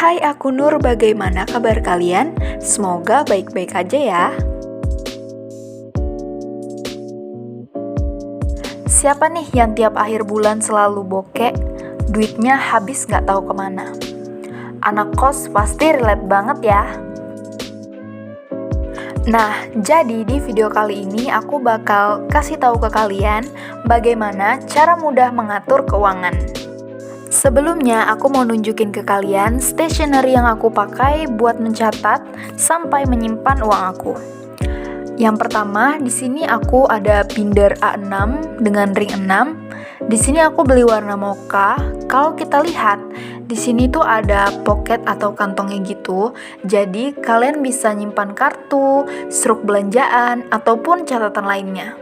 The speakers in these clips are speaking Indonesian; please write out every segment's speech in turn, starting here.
Hai, aku Nur, bagaimana kabar kalian? Semoga baik-baik aja ya. Siapa nih yang tiap akhir bulan selalu bokek? Duitnya habis gak tahu kemana. Anak kos pasti relate banget ya. Nah, jadi di video kali ini aku bakal kasih tahu ke kalian bagaimana cara mudah mengatur keuangan. Sebelumnya, aku mau nunjukin ke kalian stationery yang aku pakai buat mencatat sampai menyimpan uang aku. Yang pertama, di sini aku ada binder A6 dengan ring 6. Di sini aku beli warna mocha. Kalau kita lihat, di sini tuh ada pocket atau kantongnya gitu. Jadi, kalian bisa nyimpan kartu, struk belanjaan, ataupun catatan lainnya.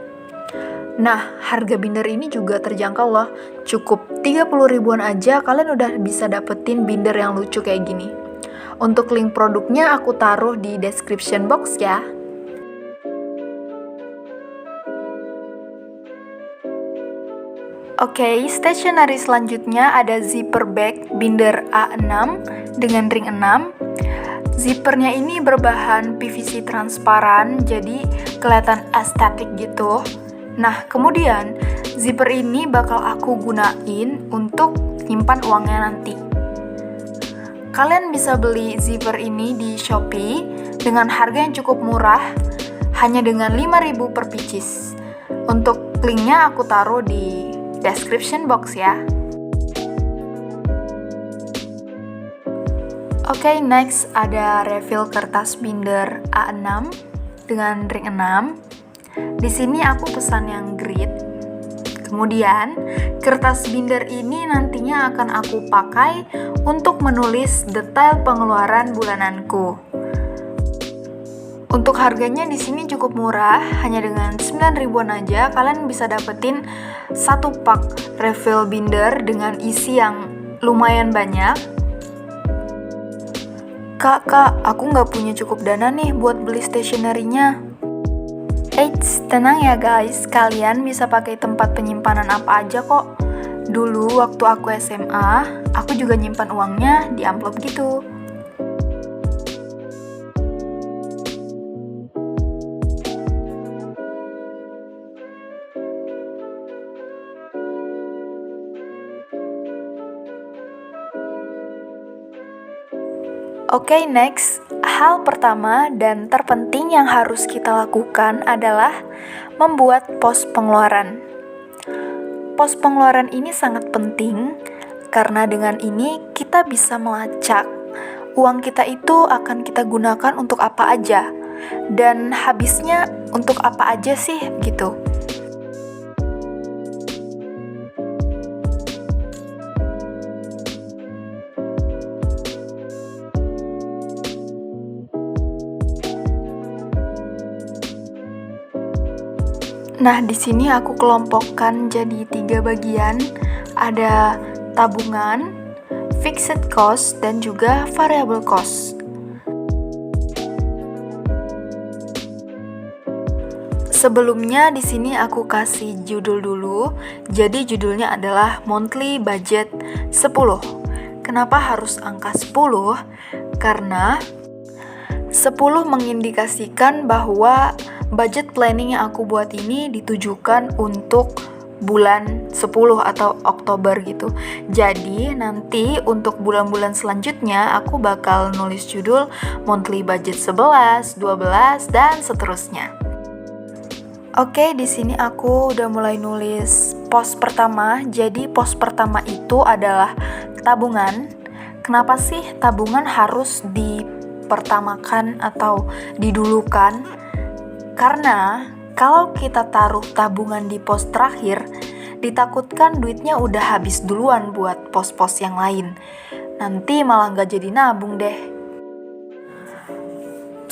Nah, harga binder ini juga terjangkau loh. Cukup 30 ribuan aja kalian udah bisa dapetin binder yang lucu kayak gini. Untuk link produknya aku taruh di description box ya. Oke, stationery selanjutnya ada zipper bag binder A6 dengan ring 6. Zippernya ini berbahan PVC transparan, jadi kelihatan estetik gitu. Nah, kemudian zipper ini bakal aku gunain untuk nyimpan uangnya nanti. Kalian bisa beli zipper ini di Shopee dengan harga yang cukup murah, hanya dengan 5.000 per pieces. Untuk linknya aku taruh di description box ya. Oke, next ada refill kertas binder A6 dengan ring 6. Di sini aku pesan yang grid. Kemudian, kertas binder ini nantinya akan aku pakai untuk menulis detail pengeluaran bulananku. Untuk harganya di sini cukup murah, hanya dengan 9 ribuan aja kalian bisa dapetin satu pak refill binder dengan isi yang lumayan banyak. Kak, aku nggak punya cukup dana nih buat beli stationery-nya. Eits, tenang ya guys, kalian bisa pakai tempat penyimpanan apa aja kok. Dulu waktu aku SMA, aku juga nyimpan uangnya di amplop gitu. Oke, next. Hal pertama dan terpenting yang harus kita lakukan adalah membuat pos pengeluaran. Pos pengeluaran ini sangat penting karena dengan ini kita bisa melacak uang kita itu akan kita gunakan untuk apa aja dan habisnya untuk apa aja sih gitu. Nah, di sini aku kelompokkan jadi 3 bagian. Ada tabungan, fixed cost, dan juga variable cost. Sebelumnya di sini aku kasih judul dulu. Jadi judulnya adalah monthly budget 10. Kenapa harus angka 10? Karena 10 mengindikasikan bahwa budget planning yang aku buat ini ditujukan untuk bulan 10 atau Oktober gitu. Jadi nanti untuk bulan-bulan selanjutnya aku bakal nulis judul monthly budget 11, 12, dan seterusnya. Oke, di sini aku udah mulai nulis pos pertama. Jadi pos pertama itu adalah tabungan. Kenapa sih tabungan harus dipertamakan atau didulukan? Karena kalau kita taruh tabungan di pos terakhir, ditakutkan duitnya udah habis duluan buat pos-pos yang lain. Nanti malah nggak jadi nabung deh.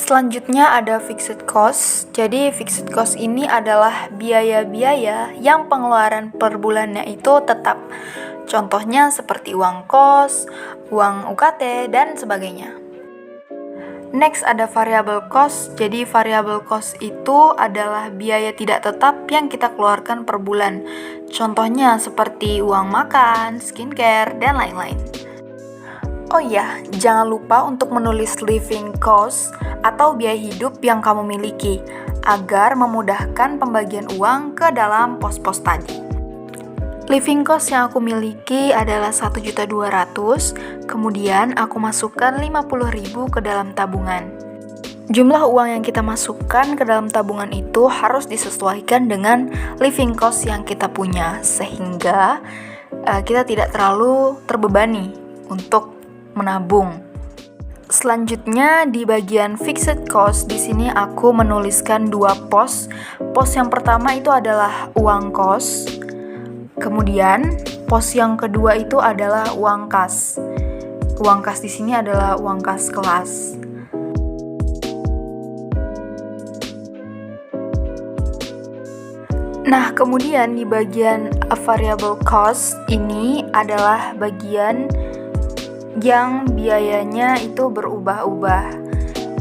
Selanjutnya ada fixed cost. Jadi fixed cost ini adalah biaya-biaya yang pengeluaran per bulannya itu tetap. Contohnya seperti uang kos, uang UKT, dan sebagainya. Next ada variable cost. Jadi variable cost itu adalah biaya tidak tetap yang kita keluarkan per bulan. Contohnya seperti uang makan, skincare, dan lain-lain. Oh iya, jangan lupa untuk menulis living cost atau biaya hidup yang kamu miliki agar memudahkan pembagian uang ke dalam pos-pos tadi. Living cost yang aku miliki adalah 1.200.000, kemudian aku masukkan 50.000 ke dalam tabungan. Jumlah uang yang kita masukkan ke dalam tabungan itu harus disesuaikan dengan living cost yang kita punya, sehingga kita tidak terlalu terbebani untuk menabung. Selanjutnya di bagian fixed cost, di sini aku menuliskan 2 pos. Pos yang pertama itu adalah uang kos. Kemudian pos yang kedua itu adalah uang kas. Uang kas di sini adalah uang kas kelas. Nah, kemudian di bagian variable cost ini adalah bagian yang biayanya itu berubah-ubah.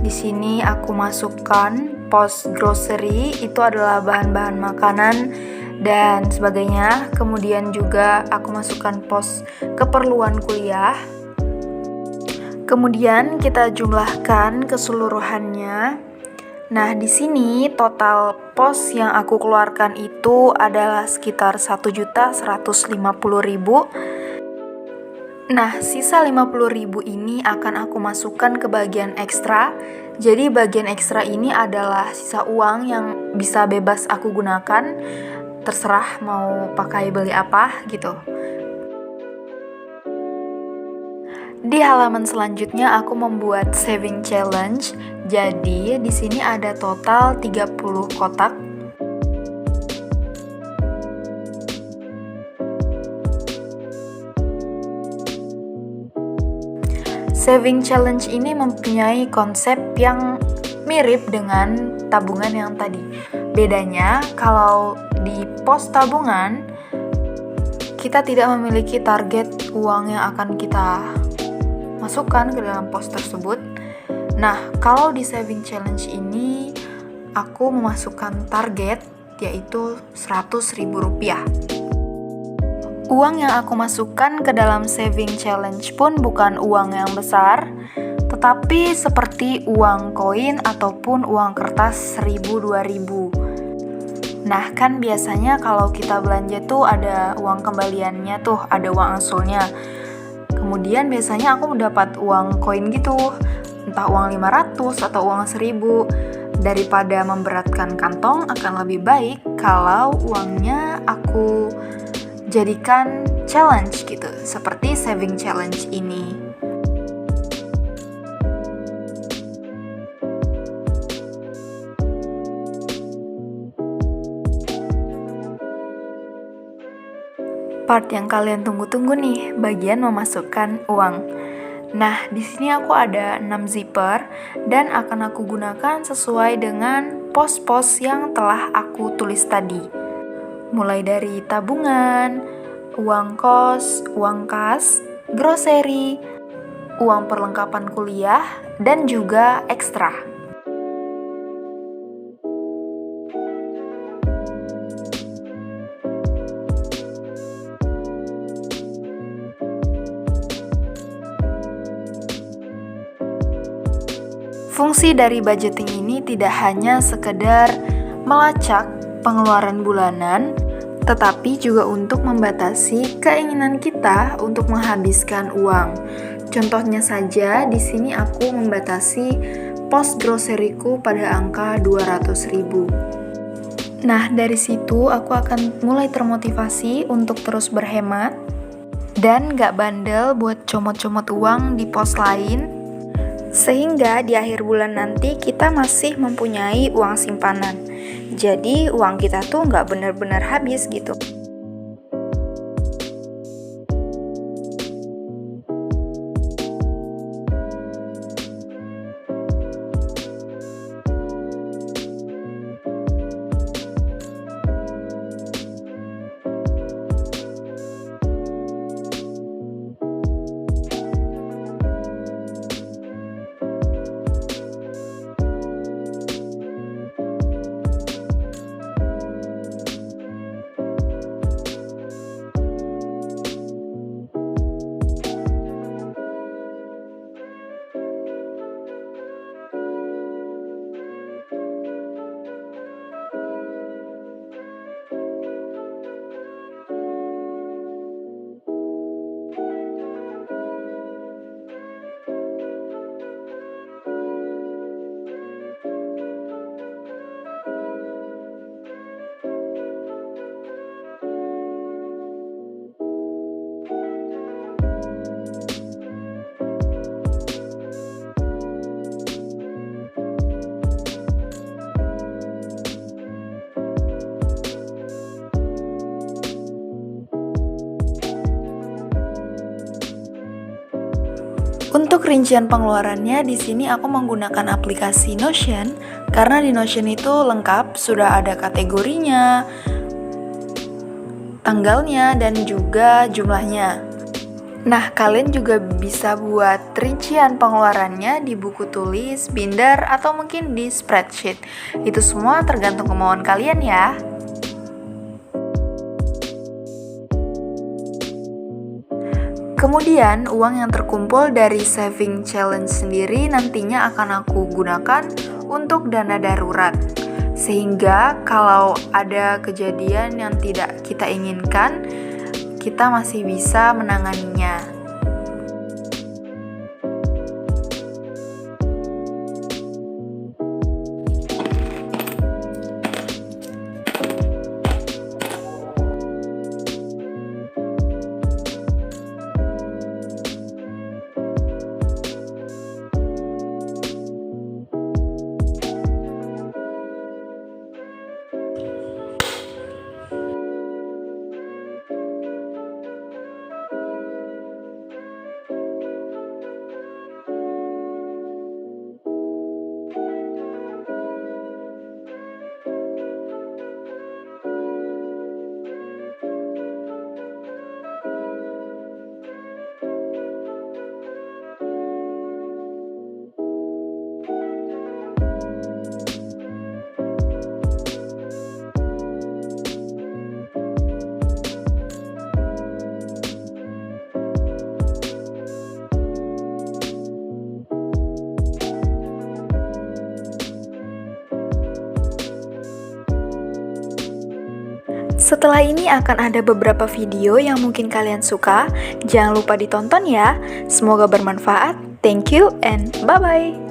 Di sini aku masukkan pos grocery, itu adalah bahan-bahan makanan dan sebagainya. Kemudian juga aku masukkan pos keperluan kuliah. Kemudian kita jumlahkan keseluruhannya. Nah, di sini total pos yang aku keluarkan itu adalah sekitar 1.150.000. Nah, sisa 50.000 ini akan aku masukkan ke bagian ekstra. Jadi bagian ekstra ini adalah sisa uang yang bisa bebas aku gunakan. Terserah mau pakai beli apa gitu. Di halaman selanjutnya aku membuat saving challenge. Jadi di sini ada total 30 kotak. Saving challenge ini mempunyai konsep yang mirip dengan tabungan yang tadi. Bedanya, kalau di pos tabungan, kita tidak memiliki target uang yang akan kita masukkan ke dalam pos tersebut. Nah, kalau di saving challenge ini, aku memasukkan target, yaitu Rp100.000. Uang yang aku masukkan ke dalam saving challenge pun bukan uang yang besar, tetapi seperti uang koin ataupun uang kertas 1.000-2.000. Nah, kan biasanya kalau kita belanja tuh ada uang kembaliannya tuh, ada uang asulnya. Kemudian biasanya aku mendapat uang koin gitu, entah uang 500 atau uang 1.000. Daripada memberatkan kantong, akan lebih baik kalau uangnya aku jadikan challenge gitu, seperti saving challenge ini. Part yang kalian tunggu-tunggu nih, bagian memasukkan uang. Nah, di sini aku ada 6 zipper dan akan aku gunakan sesuai dengan pos-pos yang telah aku tulis tadi. Mulai dari tabungan, uang kos, uang kas, grocery, uang perlengkapan kuliah, dan juga ekstra. Fungsi dari budgeting ini tidak hanya sekedar melacak pengeluaran bulanan, tetapi juga untuk membatasi keinginan kita untuk menghabiskan uang. Contohnya saja, di sini aku membatasi pos groceryku pada angka 200.000. Nah, dari situ aku akan mulai termotivasi untuk terus berhemat dan gak bandel buat comot-comot uang di pos lain, sehingga di akhir bulan nanti kita masih mempunyai uang simpanan. Jadi uang kita tuh nggak benar-benar habis gitu. Untuk rincian pengeluarannya di sini aku menggunakan aplikasi Notion karena di Notion itu lengkap, sudah ada kategorinya, tanggalnya, dan juga jumlahnya. Nah, kalian juga bisa buat rincian pengeluarannya di buku tulis, binder, atau mungkin di spreadsheet. Itu semua tergantung kemauan kalian ya. Kemudian, uang yang terkumpul dari saving challenge sendiri nantinya akan aku gunakan untuk dana darurat. Sehingga kalau ada kejadian yang tidak kita inginkan, kita masih bisa menanganinya. Setelah ini akan ada beberapa video yang mungkin kalian suka. Jangan lupa ditonton ya. Semoga bermanfaat. Thank you and bye-bye.